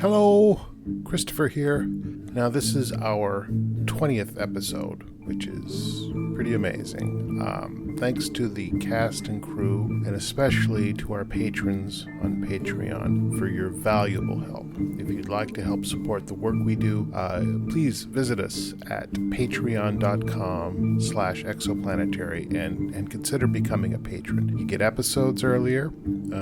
Hello, Christopher here. Now this is our 20th episode, which is pretty amazing. Thanks to the cast and crew, and especially to our patrons on Patreon for your valuable help. If you'd like to help support the work we do, please visit us at patreon.com/exoplanetary and consider becoming a patron. You get episodes earlier,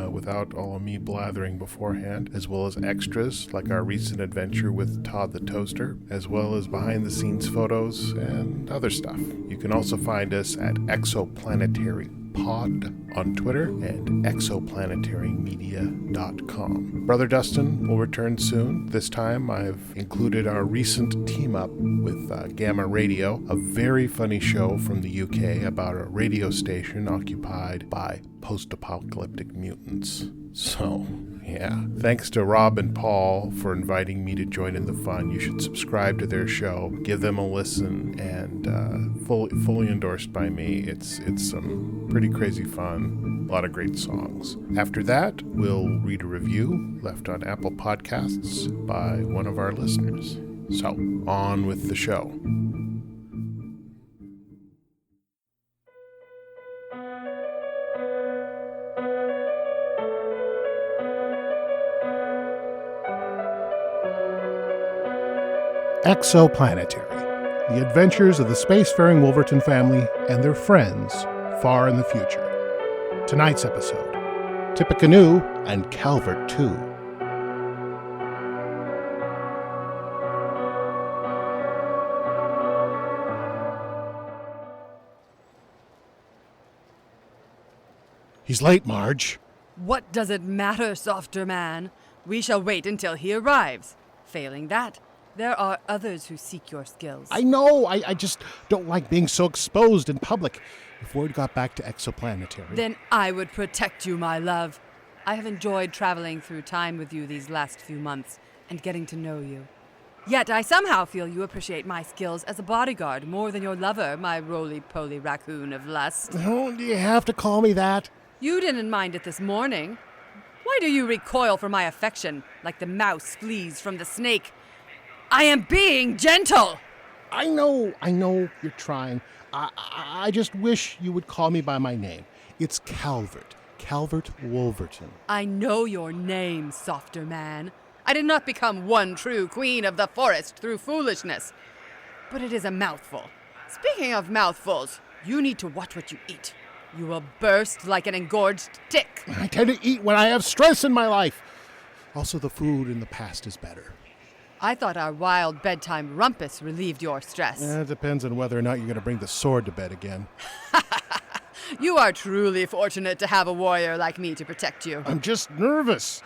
without all of me blathering beforehand, as well as extras like our recent adventure with Todd the Toaster, as well as behind-the-scenes photos and other stuff. You can also find us at Exoplanetary Pod on Twitter and exoplanetarymedia.com. Brother Dustin will return soon. This time I've included our recent team-up with Gamma Radio, a very funny show from the UK about a radio station occupied by post-apocalyptic mutants. So, yeah. Thanks to Rob and Paul for inviting me to join in the fun. You should subscribe to their show, give them a listen, and fully endorsed by me. It's some pretty crazy fun. A lot of great songs. After that, we'll read a review left on Apple Podcasts by one of our listeners. So, on with the show. Exoplanetary, the adventures of the spacefaring Wolverton family and their friends far in the future. Tonight's episode, Tippecanoe and Calvert 2. He's late, Marge. What does it matter, softer man? We shall wait until he arrives. Failing that, there are others who seek your skills. I know. I just don't like being so exposed in public. If word got back to Exoplanetary... Then I would protect you, my love. I have enjoyed traveling through time with you these last few months and getting to know you. Yet I somehow feel you appreciate my skills as a bodyguard more than your lover, my roly-poly raccoon of lust. Oh, do you have to call me that? You didn't mind it this morning. Why do you recoil from my affection like the mouse flees from the snake? I am being gentle! I know you're trying. I just wish you would call me by my name. It's Calvert Wolverton. I know your name, softer man. I did not become one true queen of the forest through foolishness. But it is a mouthful. Speaking of mouthfuls, you need to watch what you eat. You will burst like an engorged tick. I tend to eat when I have stress in my life. Also, the food in the past is better. I thought our wild bedtime rumpus relieved your stress. It depends on whether or not you're going to bring the sword to bed again. You are truly fortunate to have a warrior like me to protect you. I'm just nervous.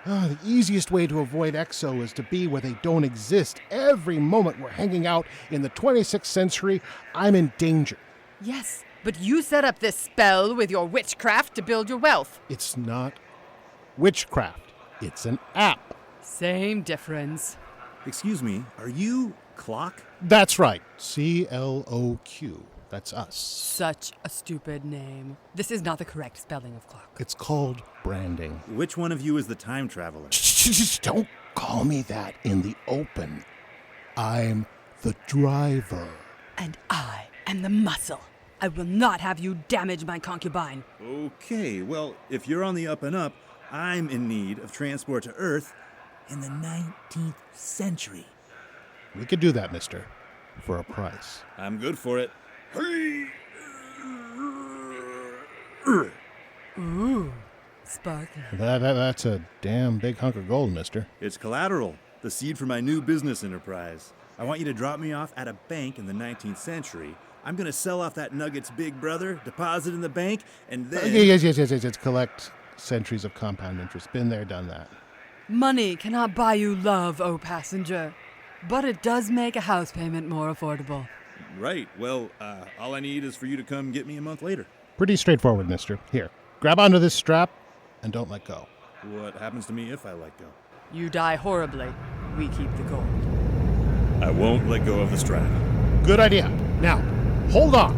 The easiest way to avoid Exo is to be where they don't exist. Every moment we're hanging out in the 26th century, I'm in danger. Yes, but you set up this spell with your witchcraft to build your wealth. It's not witchcraft. It's an app. Same difference. Excuse me, are you Clock? That's right. CLOQ. That's us. Such a stupid name. This is not the correct spelling of clock. It's called branding. Which one of you is the time traveler? Just don't call me that in the open. I'm the driver. And I am the muscle. I will not have you damage my concubine. Okay, well, if you're on the up and up, I'm in need of transport to Earth in the 19th century. We could do that, mister, for a price. I'm good for it. Ooh, sparkling. That's a damn big hunk of gold, mister. It's collateral, the seed for my new business enterprise. I want you to drop me off at a bank in the 19th century. I'm going to sell off that Nugget's big brother, deposit in the bank, and then... Yes. Collect centuries of compound interest. Been there, done that. Money cannot buy you love, oh passenger. But it does make a house payment more affordable. Right. Well, all I need is for you to come get me a month later. Pretty straightforward, mister. Here, grab onto this strap and don't let go. What happens to me if I let go? You die horribly. We keep the gold. I won't let go of the strap. Good idea. Now, hold on.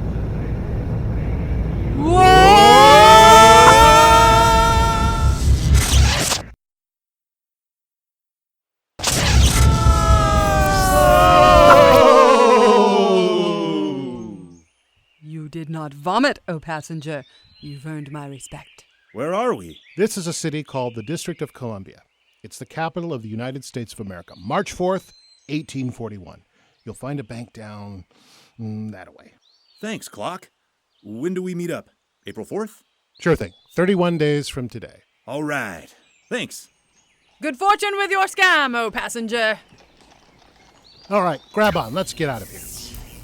not vomit, O passenger. You've earned my respect. Where are we? This is a city called the District of Columbia. It's the capital of the United States of America. March 4th, 1841. You'll find a bank down that way. Thanks, Clock. When do we meet up? April 4th? Sure thing. 31 days from today. All right. Thanks. Good fortune with your scam, O passenger. All right, grab on. Let's get out of here.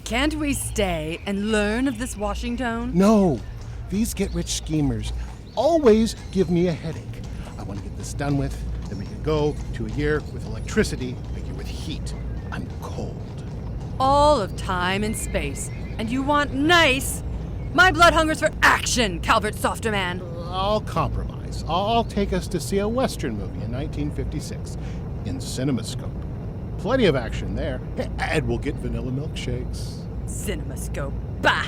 Can't we stay and learn of this Washington? No, these get-rich schemers always give me a headache. I want to get this done with, then we can go to a year with electricity, a year with heat. I'm cold. All of time and space, and you want nice? My blood hungers for action, Calvert softer man. I'll compromise. I'll take us to see a Western movie in 1956 in CinemaScope. Plenty of action there, and we'll get vanilla milkshakes. CinemaScope, bah!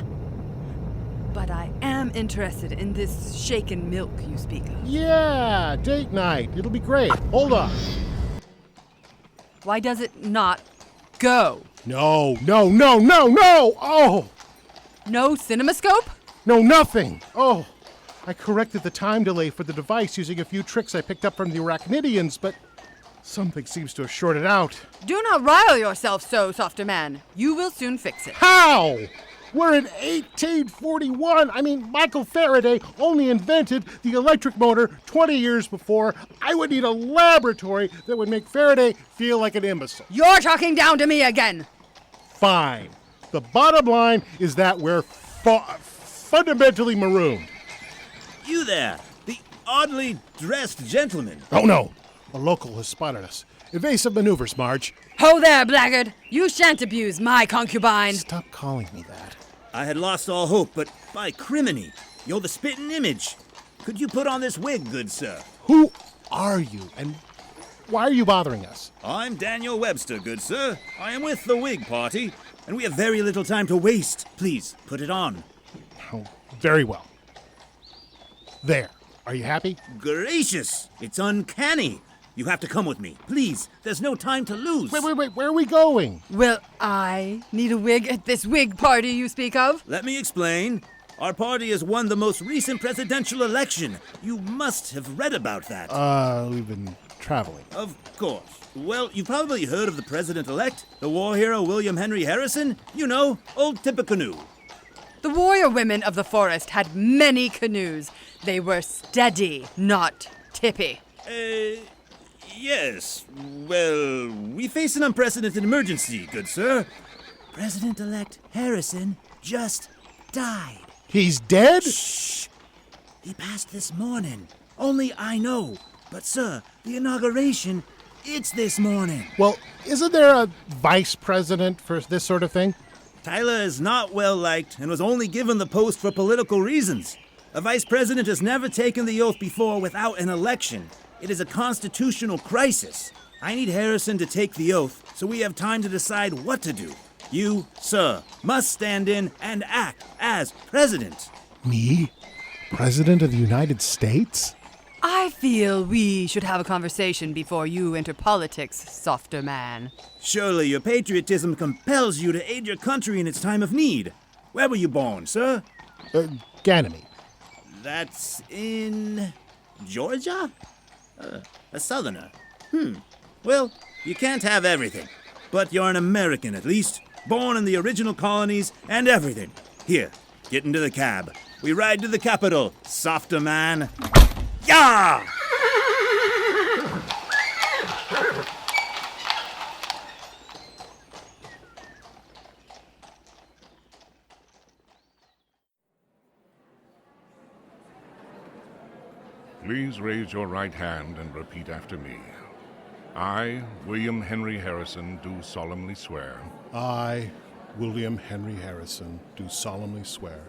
But I am interested in this shaken milk you speak of. Yeah, date night. It'll be great. Hold on. Why does it not go? No. Oh, No CinemaScope? no, nothing. Oh, I corrected the time delay for the device using a few tricks I picked up from the Arachnidians, but something seems to have shorted out. Do not rile yourself so, softer man. You will soon fix it. How? We're in 1841. I mean, Michael Faraday only invented the electric motor 20 years before. I would need a laboratory that would make Faraday feel like an imbecile. You're talking down to me again. Fine. The bottom line is that we're fundamentally marooned. You there, the oddly dressed gentleman. Oh no, a local has spotted us. Evasive maneuvers, Marge. Ho there, blackguard. You shan't abuse my concubine. Stop calling me that. I had lost all hope, but by criminy, you're the spitting image. Could you put on this wig, good sir? Who are you, and why are you bothering us? I'm Daniel Webster, good sir. I am with the Whig Party, and we have very little time to waste. Please, put it on. Oh, very well. There. Are you happy? Gracious! It's uncanny. You have to come with me. Please, there's no time to lose. Wait. Where are we going? Will I need a wig at this Whig party you speak of? Let me explain. Our party has won the most recent presidential election. You must have read about that. We've been traveling. Of course. Well, you've probably heard of the president-elect, the war hero William Henry Harrison. You know, old Tippecanoe. The warrior women of the forest had many canoes. They were steady, not tippy. Yes. Well, we face an unprecedented emergency, good sir. President-elect Harrison just died. He's dead? Shh! He passed this morning. Only I know. But, sir, the inauguration, it's this morning. Well, isn't there a vice president for this sort of thing? Tyler is not well liked and was only given the post for political reasons. A vice president has never taken the oath before without an election. It is a constitutional crisis. I need Harrison to take the oath so we have time to decide what to do. You, sir, must stand in and act as president. Me? President of the United States? I feel we should have a conversation before you enter politics, softer man. Surely your patriotism compels you to aid your country in its time of need. Where were you born, sir? Ganymede. That's in Georgia? A southerner. Well, you can't have everything. But you're an American at least, born in the original colonies and everything. Here, get into the cab. We ride to the capital, softer man. Yah! Please raise your right hand and repeat after me. I, William Henry Harrison, do solemnly swear I, William Henry Harrison, do solemnly swear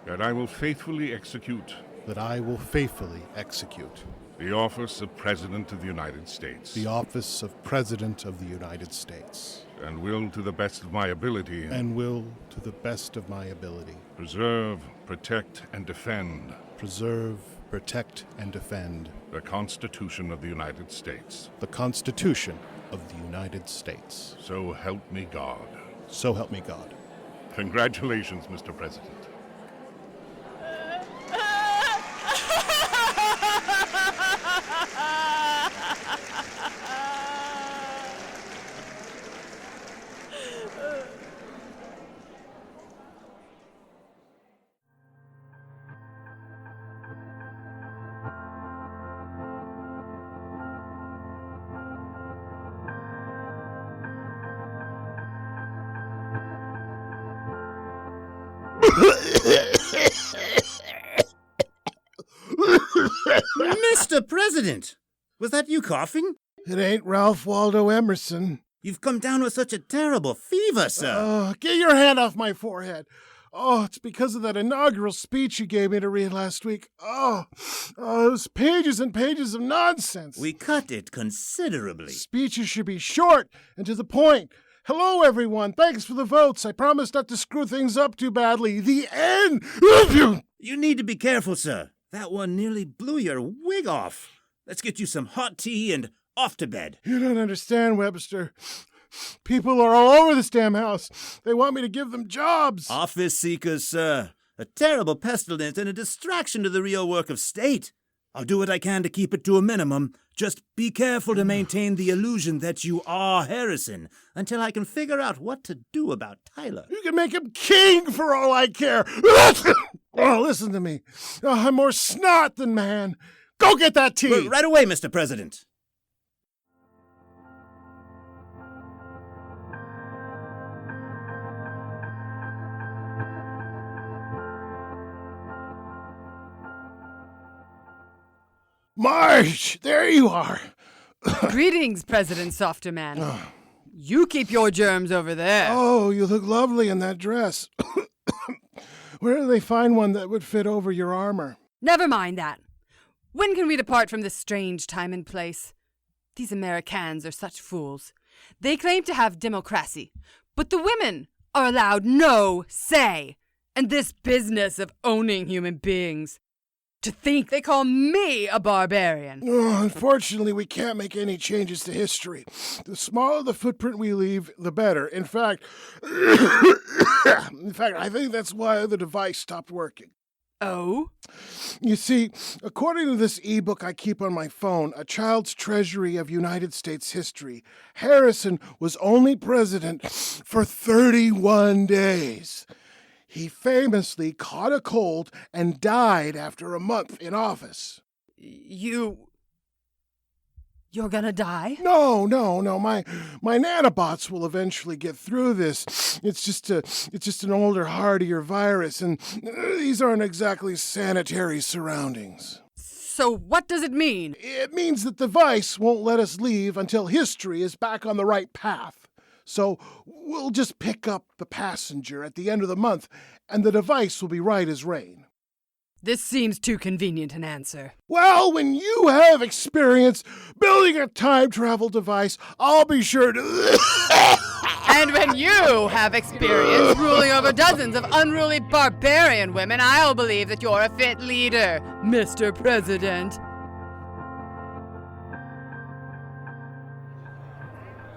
that I will faithfully execute that I will faithfully execute the office of President of the United States the office of President of the United States and will, to the best of my ability, and will, to the best of my ability, preserve, protect, and defend preserve, protect, and defend the Constitution of the United States. the Constitution of the United States. So help me God. So help me God. Congratulations, Mr. President. Mr. President! Was that you coughing? It ain't Ralph Waldo Emerson. You've come down with such a terrible fever, sir. Get your hand off my forehead. Oh, it's because of that inaugural speech you gave me to read last week. It was pages and pages of nonsense. We cut it considerably. Speeches should be short and to the point. Hello, everyone. Thanks for the votes. I promise not to screw things up too badly. The end. You need to be careful, sir. That one nearly blew your wig off. Let's get you some hot tea and off to bed. You don't understand, Webster. People are all over this damn house. They want me to give them jobs. Office seekers, sir. A terrible pestilence and a distraction to the real work of state. I'll do what I can to keep it to a minimum. Just be careful to maintain the illusion that you are Harrison until I can figure out what to do about Tyler. You can make him king for all I care. Oh, listen to me. I'm more snot than man. Go get that tea. Right away, Mr. President. Marge, there you are. Greetings, President Softer Man. You keep your germs over there. Oh, you look lovely in that dress. Where do they find one that would fit over your armor? Never mind that. When can we depart from this strange time and place? These Americans are such fools. They claim to have democracy, but the women are allowed no say. And this business of owning human beings. To think they call me a barbarian. Oh, unfortunately, we can't make any changes to history. The smaller the footprint we leave, the better. In fact, I think that's why the device stopped working. Oh? You see, according to this ebook I keep on my phone, A Child's Treasury of United States History, Harrison was only president for 31 days. He famously caught a cold and died after a month in office. You're gonna die? No. My nanobots will eventually get through this. It's just an older, hardier virus, and these aren't exactly sanitary surroundings. So what does it mean? It means that the device won't let us leave until history is back on the right path. So we'll just pick up the passenger at the end of the month, and the device will be right as rain. This seems too convenient an answer. Well, when you have experience building a time travel device, I'll be sure to... And when you have experience ruling over dozens of unruly barbarian women, I'll believe that you're a fit leader, Mr. President.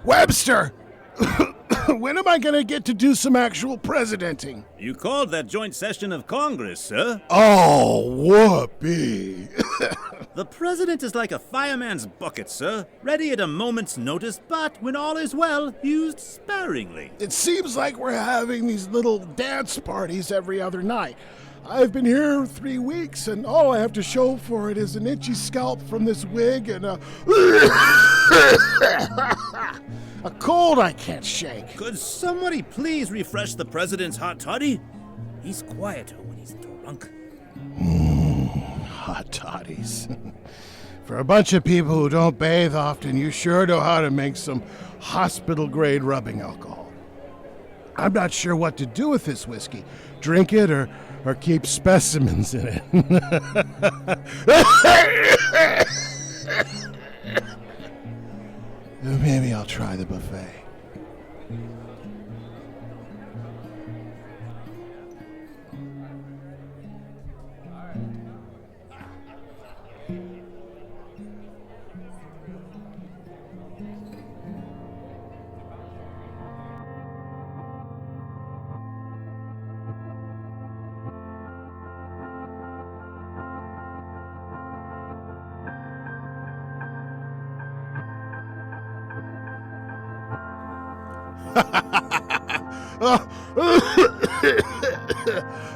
Webster! When am I going to get to do some actual presidenting? You called that joint session of Congress, sir. Oh, whoopee. The president is like a fireman's bucket, sir. Ready at a moment's notice, but when all is well, used sparingly. It seems like we're having these little dance parties every other night. I've been here 3 weeks, and all I have to show for it is an itchy scalp from this wig and a cold I can't shake. Could somebody please refresh the president's hot toddy? He's quieter when he's drunk. Hot toddies. For a bunch of people who don't bathe often, you sure know how to make some hospital-grade rubbing alcohol. I'm not sure what to do with this whiskey. Drink it or keep specimens in it. Maybe I'll try the buffet.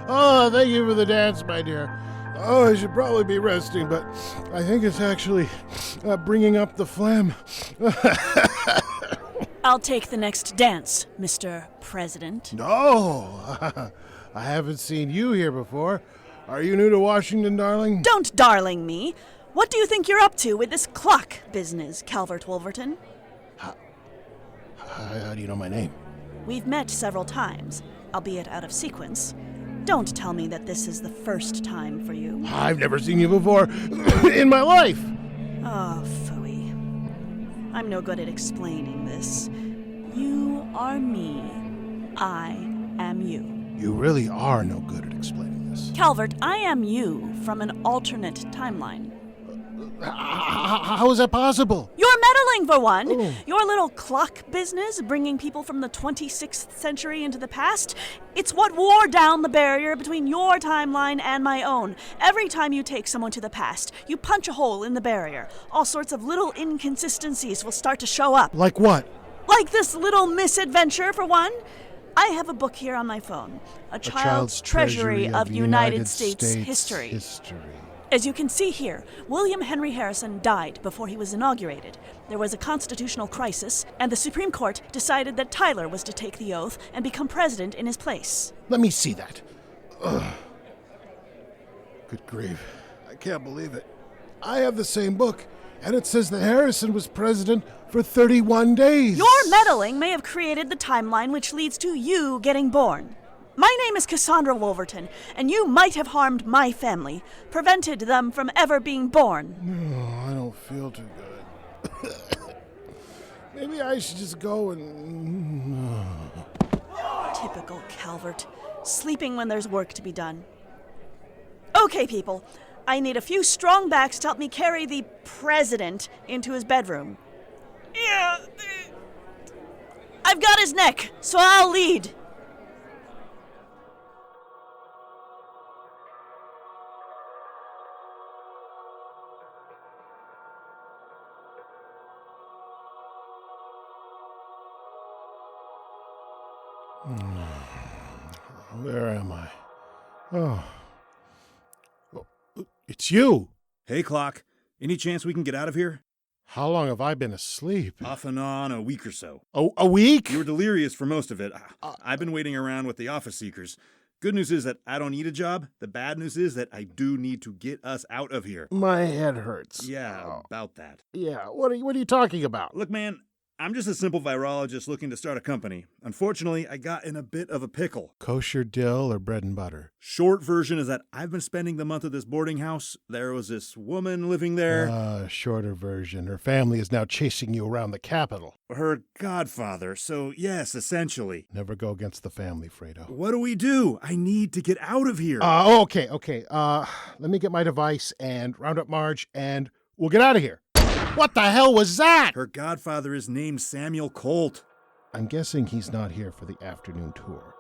Oh, thank you for the dance, my dear. Oh, I should probably be resting, but I think it's actually bringing up the phlegm. I'll take the next dance, Mr. President. No, I haven't seen you here before. Are you new to Washington, darling? Don't darling me. What do you think you're up to with this clock business, Calvert Wolverton? How do you know my name? We've met several times, albeit out of sequence. Don't tell me that this is the first time for you. I've never seen you before in my life. Oh, phooey. I'm no good at explaining this. You are me. I am you. You really are no good at explaining this. Calvert, I am you from an alternate timeline. How is that possible? You're meddling, for one. Oh. Your little clock business, bringing people from the 26th century into the past, it's what wore down the barrier between your timeline and my own. Every time you take someone to the past, you punch a hole in the barrier. All sorts of little inconsistencies will start to show up. Like what? Like this little misadventure, for one. I have a book here on my phone. A child's treasury of United States history. As you can see here, William Henry Harrison died before he was inaugurated. There was a constitutional crisis, and the Supreme Court decided that Tyler was to take the oath and become president in his place. Let me see that. Ugh. Good grief. I can't believe it. I have the same book, and it says that Harrison was president for 31 days. Your meddling may have created the timeline which leads to you getting born. My name is Cassandra Wolverton, and you might have harmed my family, prevented them from ever being born. No, I don't feel too good. Maybe I should just go and... Typical Calvert, sleeping when there's work to be done. Okay, people, I need a few strong backs to help me carry the president into his bedroom. Yeah, I've got his neck, so I'll lead. Where am I? Oh, it's you. Hey, Clock. Any chance we can get out of here? How long have I been asleep? Off and on a week or so. A week? You were delirious for most of it. I've been waiting around with the office seekers. Good news is that I don't need a job. The bad news is that I do need to get us out of here. My head hurts. Yeah, about that. Yeah, what are you talking about? Look, man, I'm just a simple virologist looking to start a company. Unfortunately, I got in a bit of a pickle. Kosher dill or bread and butter? Short version is that I've been spending the month at this boarding house. There was this woman living there. Shorter version. Her family is now chasing you around the Capitol. Her godfather, so yes, essentially. Never go against the family, Fredo. What do we do? I need to get out of here. Okay. Let me get my device and round up Marge, and we'll get out of here. What the hell was that? Her godfather is named Samuel Colt. I'm guessing he's not here for the afternoon tour.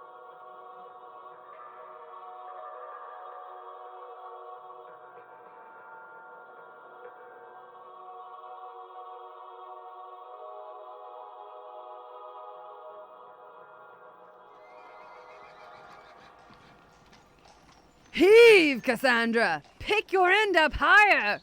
Heave, Cassandra! Pick your end up higher!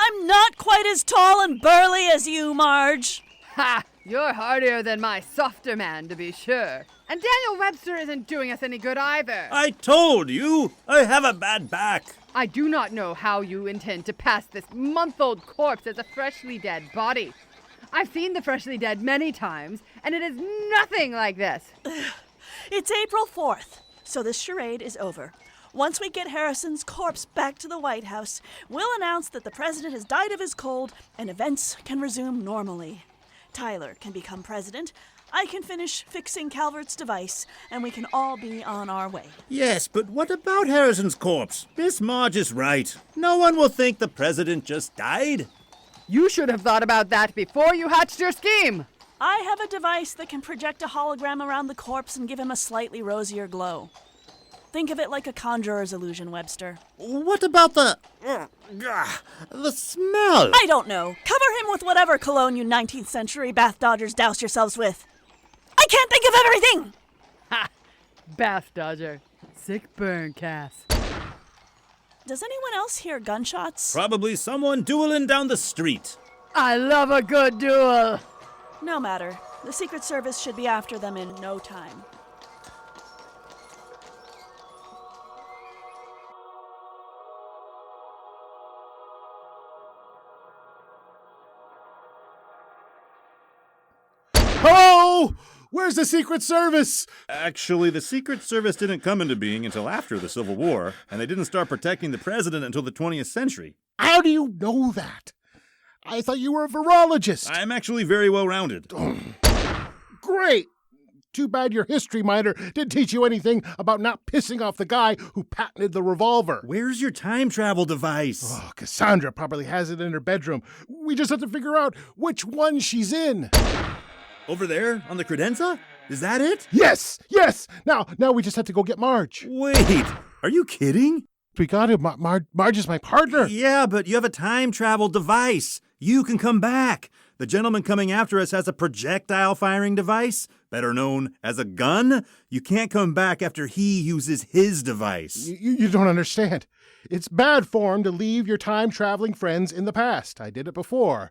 I'm not quite as tall and burly as you, Marge. Ha! You're hardier than my softer man, to be sure. And Daniel Webster isn't doing us any good either. I told you! I have a bad back. I do not know how you intend to pass this month-old corpse as a freshly dead body. I've seen the freshly dead many times, and it is nothing like this. It's April 4th, so this charade is over. Once we get Harrison's corpse back to the White House, we'll announce that the president has died of his cold and events can resume normally. Tyler can become president, I can finish fixing Calvert's device, and we can all be on our way. Yes, but what about Harrison's corpse? Miss Marge is right. No one will think the president just died. You should have thought about that before you hatched your scheme. I have a device that can project a hologram around the corpse and give him a slightly rosier glow. Think of it like a conjurer's illusion, Webster. What about the smell? I don't know. Cover him with whatever cologne you 19th century bath dodgers douse yourselves with. I can't think of everything! Ha! Bath dodger. Sick burn, Cass. Does anyone else hear gunshots? Probably someone dueling down the street. I love a good duel. No matter. The Secret Service should be after them in no time. Hello? Where's the Secret Service? Actually, the Secret Service didn't come into being until after the Civil War, and they didn't start protecting the president until the 20th century. How do you know that? I thought you were a virologist. I'm actually very well-rounded. Great. Too bad your history minor didn't teach you anything about not pissing off the guy who patented the revolver. Where's your time travel device? Oh, Cassandra probably has it in her bedroom. We just have to figure out which one she's in. Over there, on the credenza? Is that it? Yes! Now we just have to go get Marge. Wait, are you kidding? We got him. Marge is my partner. Yeah, but you have a time travel device. You can come back. The gentleman coming after us has a projectile-firing device, better known as a gun. You can't come back after he uses his device. You don't understand. It's bad form to leave your time-traveling friends in the past. I did it before,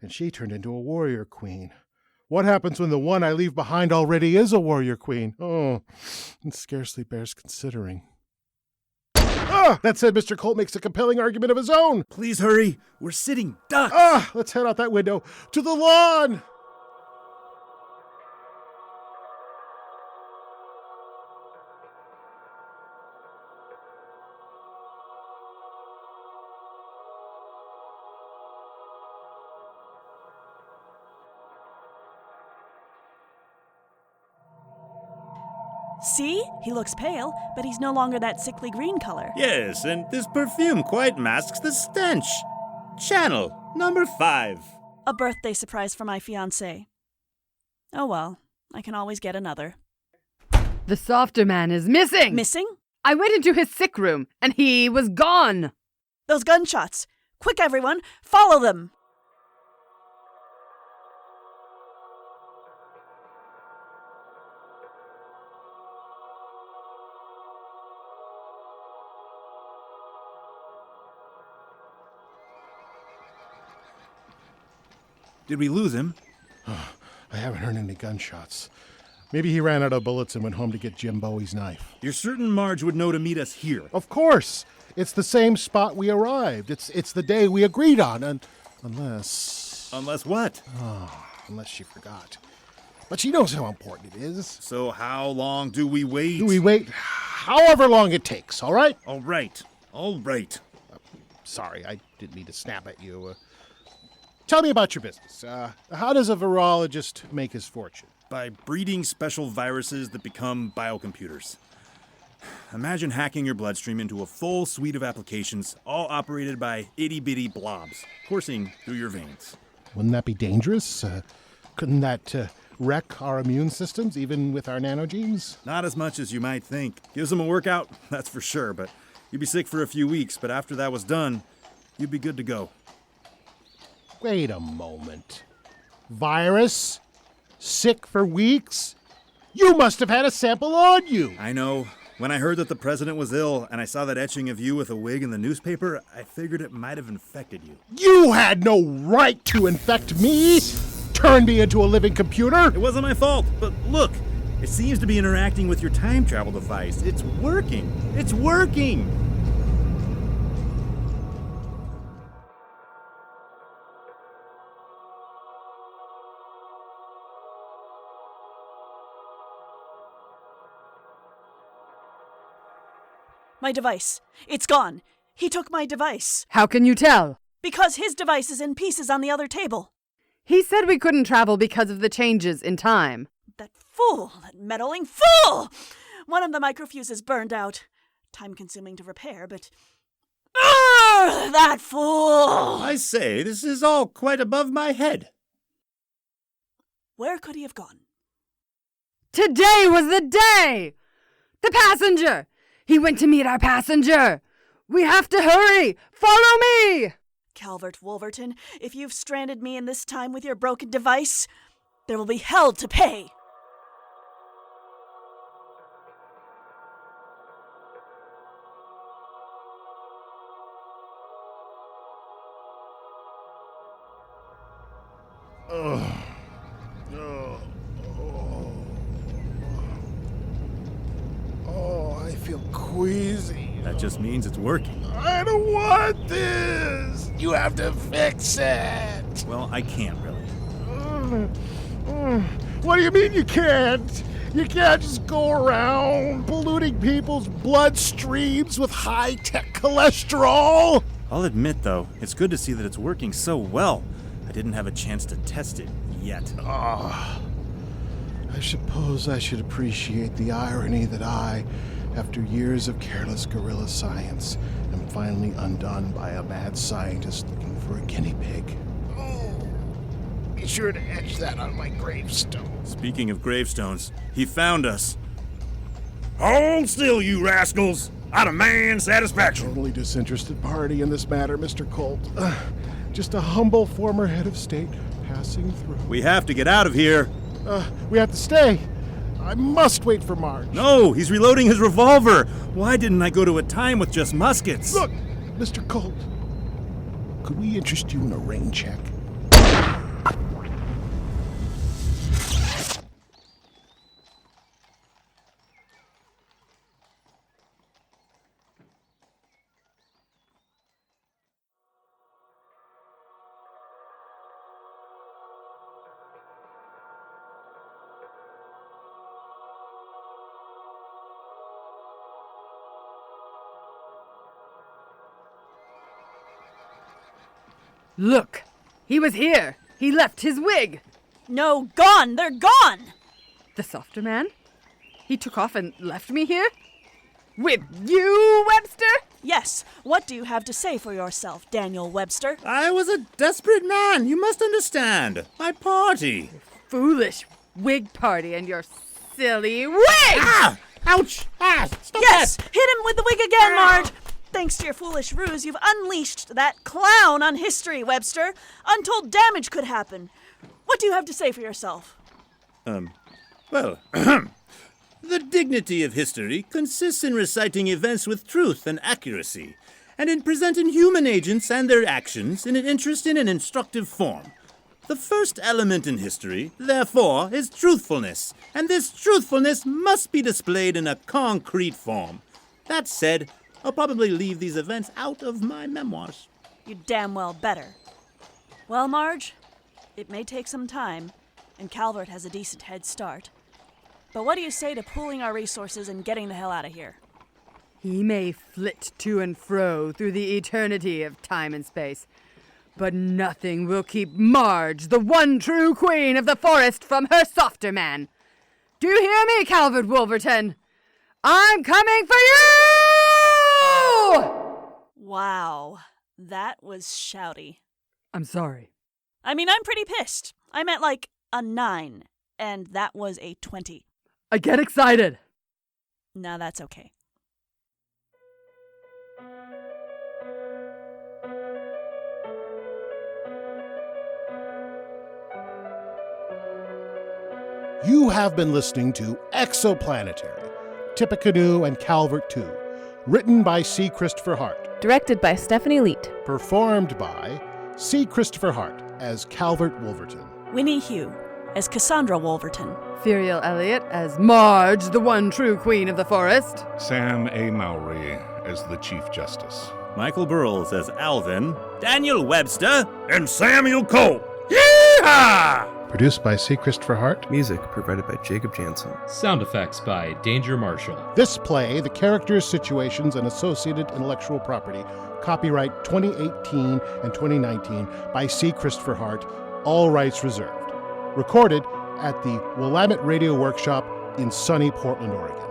and she turned into a warrior queen. What happens when the one I leave behind already is a warrior queen? Oh, it scarcely bears considering. That said, Mr. Colt makes a compelling argument of his own. Please hurry. We're sitting ducks. Let's head out that window to the lawn. See? He looks pale, but he's no longer that sickly green color. Yes, and this perfume quite masks the stench. Channel number 5. A birthday surprise for my fiancé. Oh well, I can always get another. The softer man is missing! Missing? I went into his sick room, and he was gone! Those gunshots! Quick, everyone! Follow them! Did we lose him? I haven't heard any gunshots. Maybe he ran out of bullets and went home to get Jim Bowie's knife. You're certain Marge would know to meet us here? Of course. It's the same spot we arrived. It's the day we agreed on, unless... Unless what? Unless she forgot. But she knows how important it is. So how long do we wait? We wait however long it takes, all right? All right. Sorry, I didn't mean to snap at you. Tell me about your business. How does a virologist make his fortune? By breeding special viruses that become biocomputers. Imagine hacking your bloodstream into a full suite of applications, all operated by itty-bitty blobs, coursing through your veins. Wouldn't that be dangerous? Couldn't that wreck our immune systems, even with our nanogenes? Not as much as you might think. Gives them a workout, that's for sure, but you'd be sick for a few weeks, but after that was done, you'd be good to go. Wait a moment. Virus? Sick for weeks? You must have had a sample on you! I know. When I heard that the president was ill and I saw that etching of you with a wig in the newspaper, I figured it might have infected you. You had no right to infect me! Turn me into a living computer! It wasn't my fault, but look! It seems to be interacting with your time travel device. It's working! It's working! My device. It's gone. He took my device. How can you tell? Because his device is in pieces on the other table. He said we couldn't travel because of the changes in time. That fool! That meddling fool! One of the microfuses burned out. Time-consuming to repair, but... that fool! I say, this is all quite above my head. Where could he have gone? Today was the day! The passenger! He went to meet our passenger! We have to hurry! Follow me! Calvert, Wolverton, if you've stranded me in this time with your broken device, there will be hell to pay! I feel queasy. That just means it's working. I don't want this! You have to fix it! Well, I can't really. What do you mean you can't? You can't just go around polluting people's bloodstreams with high-tech cholesterol! I'll admit, though, it's good to see that it's working so well. I didn't have a chance to test it yet. I suppose I should appreciate the irony that I, after years of careless guerrilla science, am finally undone by a mad scientist looking for a guinea pig. Oh, be sure to etch that on my gravestone. Speaking of gravestones, he found us. Hold still, you rascals! I demand satisfaction. Totally disinterested party in this matter, Mr. Colt. Just a humble former head of state passing through. We have to get out of here. We have to stay. I must wait for Marge. No, he's reloading his revolver. Why didn't I go to a time with just muskets? Look, Mr. Colt, could we interest you in a rain check? Look! He was here! He left his wig! No, gone! They're gone! The softer man? He took off and left me here? With you, Webster? Yes. What do you have to say for yourself, Daniel Webster? I was a desperate man, you must understand. My party. Foolish wig party and your silly wig! Ah! Ouch! Ah! Stop Yes! that! Hit him with the wig again, Marge! Thanks to your foolish ruse, you've unleashed that clown on history, Webster. Untold damage could happen. What do you have to say for yourself? Well, the dignity of history consists in reciting events with truth and accuracy, and in presenting human agents and their actions in an interesting and instructive form. The first element in history, therefore, is truthfulness, and this truthfulness must be displayed in a concrete form. That said, I'll probably leave these events out of my memoirs. You damn well better. Well, Marge, it may take some time, and Calvert has a decent head start. But what do you say to pooling our resources and getting the hell out of here? He may flit to and fro through the eternity of time and space, but nothing will keep Marge, the one true queen of the forest, from her softer man. Do you hear me, Calvert Wolverton? I'm coming for you! Wow, that was shouty. I'm sorry. I mean, I'm pretty pissed. I meant like a 9, and that was a 20. I get excited. Now that's okay. You have been listening to Exoplanetary, Tippecanoe and Calvert 2, written by C. Christopher Hart. Directed by Stephanie Leet. Performed by C. Christopher Hart as Calvert Wolverton. Wynee Hugh as Cassandra Wolverton. Firiel Elliot as Marge, the one true queen of the forest. Sam A. Mowry as the Chief Justice. Michael Burles as Alvin. Daniel Webster and Samuel Cole. Yeehaw! Produced by C. Christopher Hart. Music provided by Jacob Jansen. Sound effects by Danger Marshall. This play, the characters, situations, and associated intellectual property, copyright 2018 and 2019 by C. Christopher Hart, all rights reserved. Recorded at the Willamette Radio Workshop in sunny Portland, Oregon.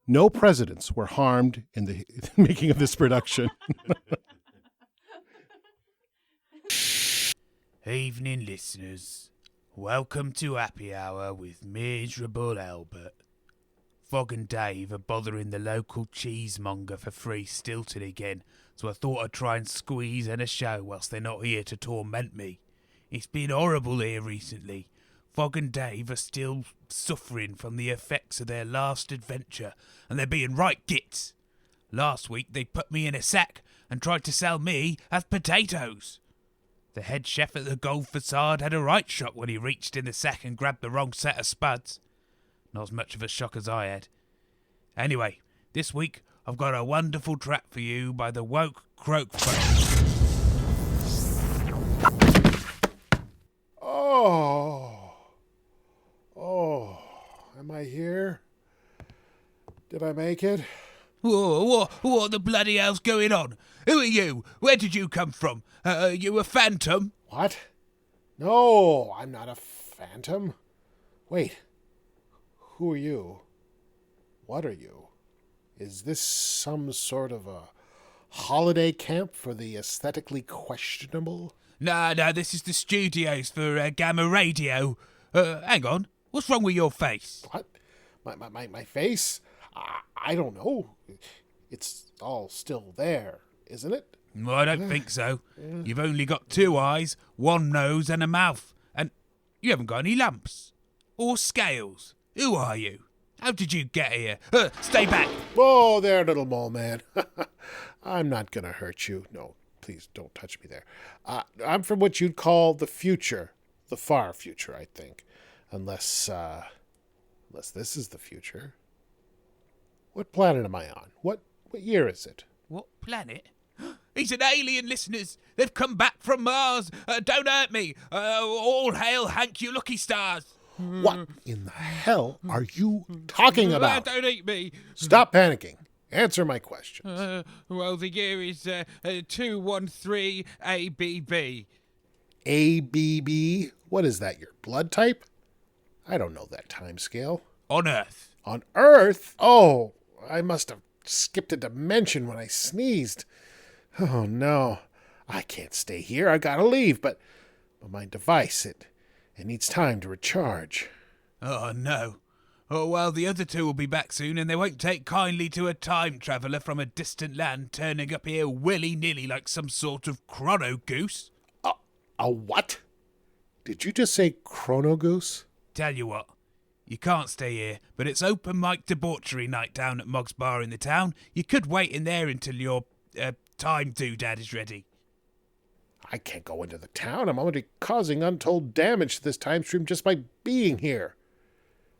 No presidents were harmed in the making of this production. Evening, listeners. Welcome to Happy Hour with Miserable Albert. Fog and Dave are bothering the local cheesemonger for free Stilton again, so I thought I'd try and squeeze in a show whilst they're not here to torment me. It's been horrible here recently. Fog and Dave are still suffering from the effects of their last adventure, and they're being right gits. Last week they put me in a sack and tried to sell me as potatoes. The head chef at the Gold Facade had a right shot when he reached in the sack and grabbed the wrong set of spuds. Not as much of a shock as I had. Anyway, this week I've got a wonderful track for you by the Woke Croak. Oh, am I here? Did I make it? Whoa, what the bloody hell's going on? Who are you? Where did you come from? You a phantom? What? No, I'm not a phantom. Wait, who are you? What are you? Is this some sort of a holiday camp for the aesthetically questionable? No, this is the studios for Gamma Radio. Hang on, what's wrong with your face? What? My face? I don't know. It's all still there, isn't it? Well, I don't think so. You've only got 2 eyes, 1 nose and a mouth. And you haven't got any lumps. Or scales. Who are you? How did you get here? Stay back! Whoa there, little mole man. I'm not gonna hurt you. No, please don't touch me there. I'm from what you'd call the future. The far future, I think. Unless this is the future. What planet am I on? What year is it? What planet? He's an alien, listeners. They've come back from Mars. Don't hurt me. All hail Hank, you lucky stars. What in the hell are you talking about? Don't eat me. Stop panicking. Answer my questions. Well, the year is 213 ABB. ABB? What is that, your blood type? I don't know that time scale. On Earth. On Earth? Oh, I must have skipped a dimension when I sneezed. Oh, no. I can't stay here. I gotta leave, but my device, it needs time to recharge. Oh, no. Oh, well, the other 2 will be back soon, and they won't take kindly to a time traveller from a distant land turning up here willy-nilly like some sort of chrono goose. A what? Did you just say chrono goose? Tell you what. You can't stay here, but it's open mic debauchery night down at Mog's Bar in the town. You could wait in there until your time doodad is ready. I can't go into the town. I'm already causing untold damage to this time stream just by being here.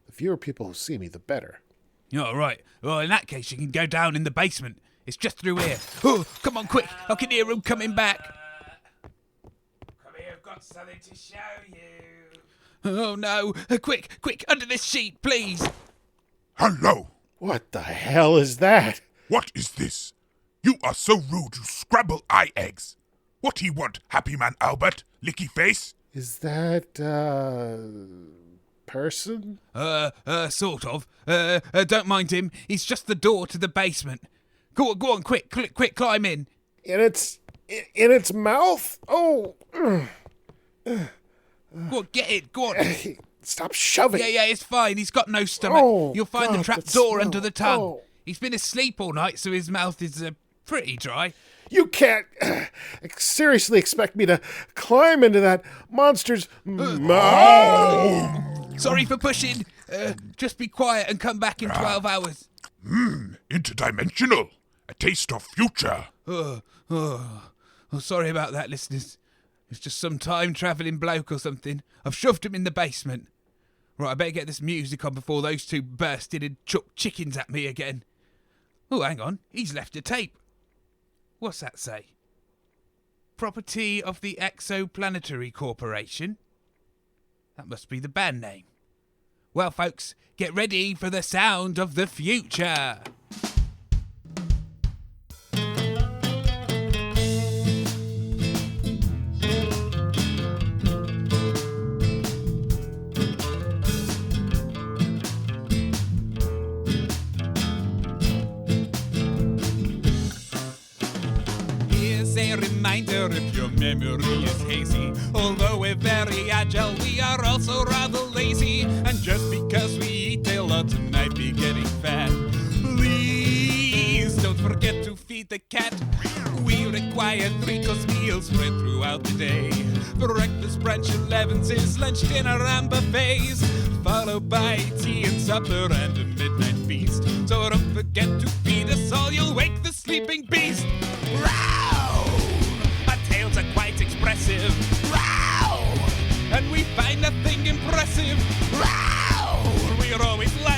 The fewer people who see me, the better. All right. Well, in that case, you can go down in the basement. It's just through here. Oh, come on, quick. I can hear him coming back. Come here, I've got something to show you. Oh, no. Quick, under this sheet, please. Hello. What the hell is that? What is this? You are so rude, you scrabble eye eggs. What he want, Happy Man Albert? Licky face? Is that, person? Sort of. Don't mind him. He's just the door to the basement. Go on, quick, climb in. In its mouth? Oh. Go on, get it, go on. Stop shoving. Yeah, it's fine. He's got no stomach. Oh, you'll find God, the trap door under the tongue. Oh. He's been asleep all night, so his mouth is pretty dry. You can't seriously expect me to climb into that monster's mouth. Sorry for pushing. Just be quiet and come back in 12 hours. Interdimensional. A taste of future. Sorry about that, listeners. It's just some time-travelling bloke or something. I've shoved him in the basement. Right, I better get this music on before those 2 burst in and chuck chickens at me again. Oh, hang on. He's left a tape. What's that say? Property of the Exoplanetary Corporation? That must be the band name. Well, folks, get ready for the sound of the future. A reminder if your memory is hazy. Although we're very agile, we are also rather lazy. And just because we eat a lot tonight, be getting fat. Please don't forget to feed the cat. We require 3-course meals spread throughout the day. Breakfast, brunch, 11s, lunch, dinner, and buffets, followed by tea and supper and a midnight feast. So don't forget to feed us all, you'll wake the sleeping beast. Are quite expressive. Wow! And we find nothing impressive. Wow! We're always laughing.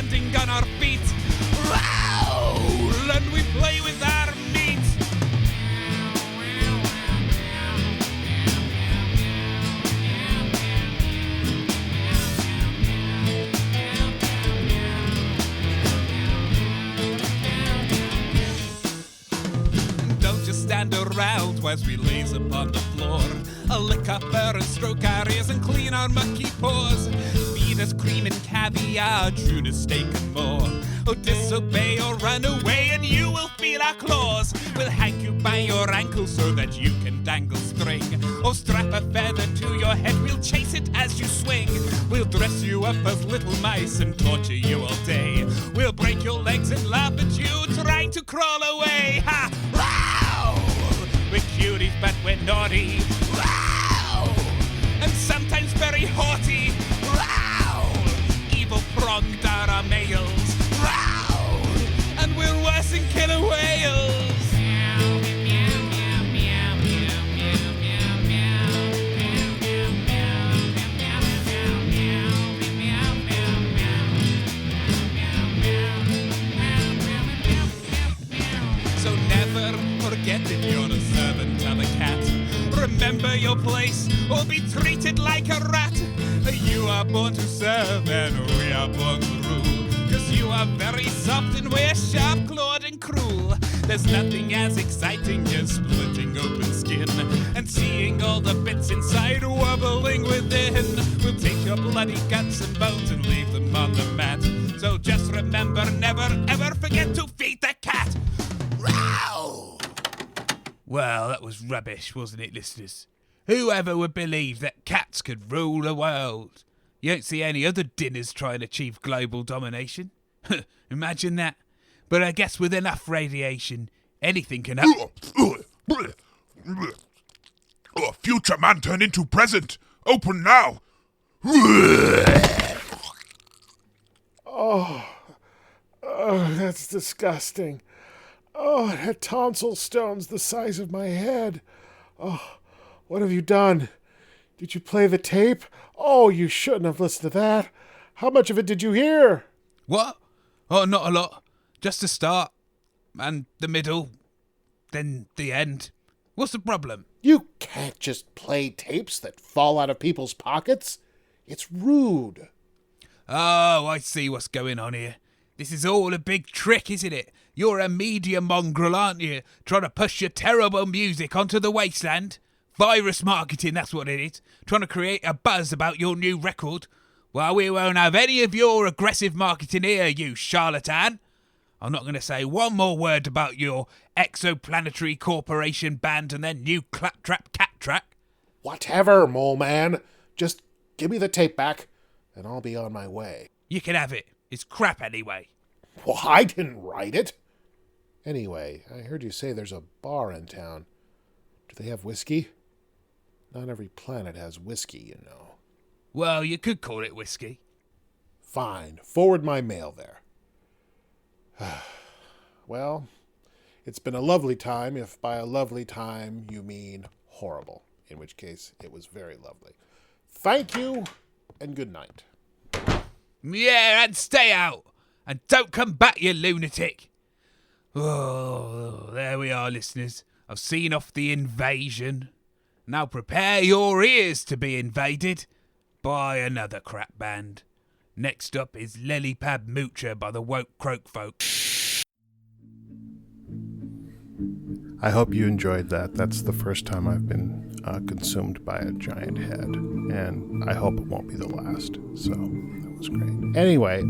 around whilst we laze upon the floor. I'll lick up her and stroke our ears and clean our mucky paws. Feed us cream and caviar, tuna steak and more. Oh, disobey or run away and you will feel our claws. We'll hang you by your ankles so that you can dangle string. Or strap a feather to your head, we'll chase it as you swing. We'll dress you up as little mice and torture you all day. We'll break your legs and laugh at you trying to crawl away. Ha! Wow! We're cuties but we're naughty. Wow! And sometimes very haughty. Wow! Evil pronged are our males. Wow! And we're worse than killer whales. So never forget that you're a servant of a cat. Remember your place or be treated like a rat. You are born to serve and we are born to rule. 'Cause you are very soft and we're sharp-clawed and cruel. There's nothing as exciting as splitting open skin and seeing all the bits inside wobbling within. We'll take your bloody guts and bones and leave them on the mat. So just remember, never ever forget to feed the cat. Row! Well, that was rubbish, wasn't it, listeners? Whoever would believe that cats could rule the world? You don't see any other dinners try and achieve global domination. Imagine that. But I guess with enough radiation, anything can happen. Future man turned into present. Open now. Oh, that's disgusting. Oh, it had tonsil stones the size of my head. Oh, what have you done? Did you play the tape? Oh, you shouldn't have listened to that. How much of it did you hear? What? Oh, not a lot. Just the start. And the middle. Then the end. What's the problem? You can't just play tapes that fall out of people's pockets. It's rude. Oh, I see what's going on here. This is all a big trick, isn't it? You're a media mongrel, aren't you? Trying to push your terrible music onto the wasteland? Virus marketing, that's what it is. Trying to create a buzz about your new record. Well, we won't have any of your aggressive marketing here, you charlatan. I'm not going to say one more word about your Exoplanetary Corporation band and their new claptrap cat track. Whatever, mole man. Just give me the tape back, and I'll be on my way. You can have it. It's crap anyway. Well, I didn't write it. Anyway, I heard you say there's a bar in town. Do they have whiskey? Not every planet has whiskey, you know. Well, you could call it whiskey. Fine. Forward my mail there. Well, it's been a lovely time, if by a lovely time you mean horrible, in which case it was very lovely. Thank you, and good night. Yeah, and stay out. And don't come back, you lunatic. Oh, there we are, listeners. I've seen off the invasion. Now prepare your ears to be invaded by another crap band. Next up is Lillipad Moocher by the Woke Croak Folk. I hope you enjoyed that. That's the first time I've been consumed by a giant head, and I hope it won't be the last. So that was great. Anyway,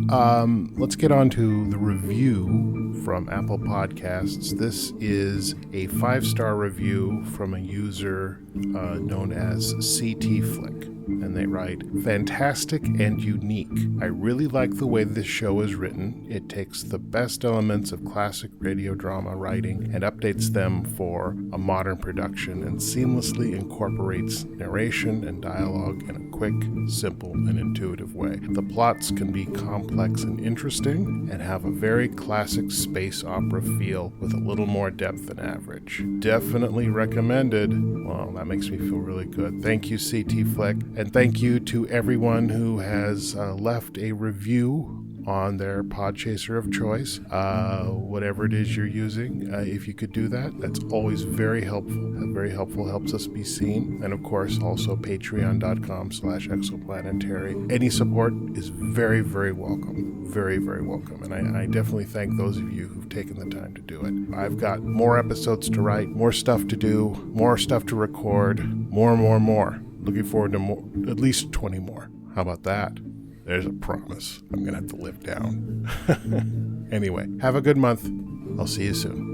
let's get on to the review from Apple Podcasts. This is a 5-star review from a user known as CT Flick. And they write, fantastic and unique. I really like the way this show is written. It takes the best elements of classic radio drama writing and updates them for a modern production and seamlessly incorporates narration and dialogue in a quick, simple, and intuitive way. The plots can be complex and interesting and have a very classic space opera feel with a little more depth than average. Definitely recommended. Well, that makes me feel really good. Thank you, CT Flick. And thank you to everyone who has left a review on their Podchaser of choice, whatever it is you're using. If you could do that, that's always very helpful. Very helpful, helps us be seen. And of course, also patreon.com/exoplanetary. Any support is very, very welcome. Very, very welcome. And I definitely thank those of you who've taken the time to do it. I've got more episodes to write, more stuff to do, more stuff to record, more. Looking forward to more, at least 20 more. How about that? There's a promise I'm going to have to live down. Anyway, have a good month. I'll see you soon.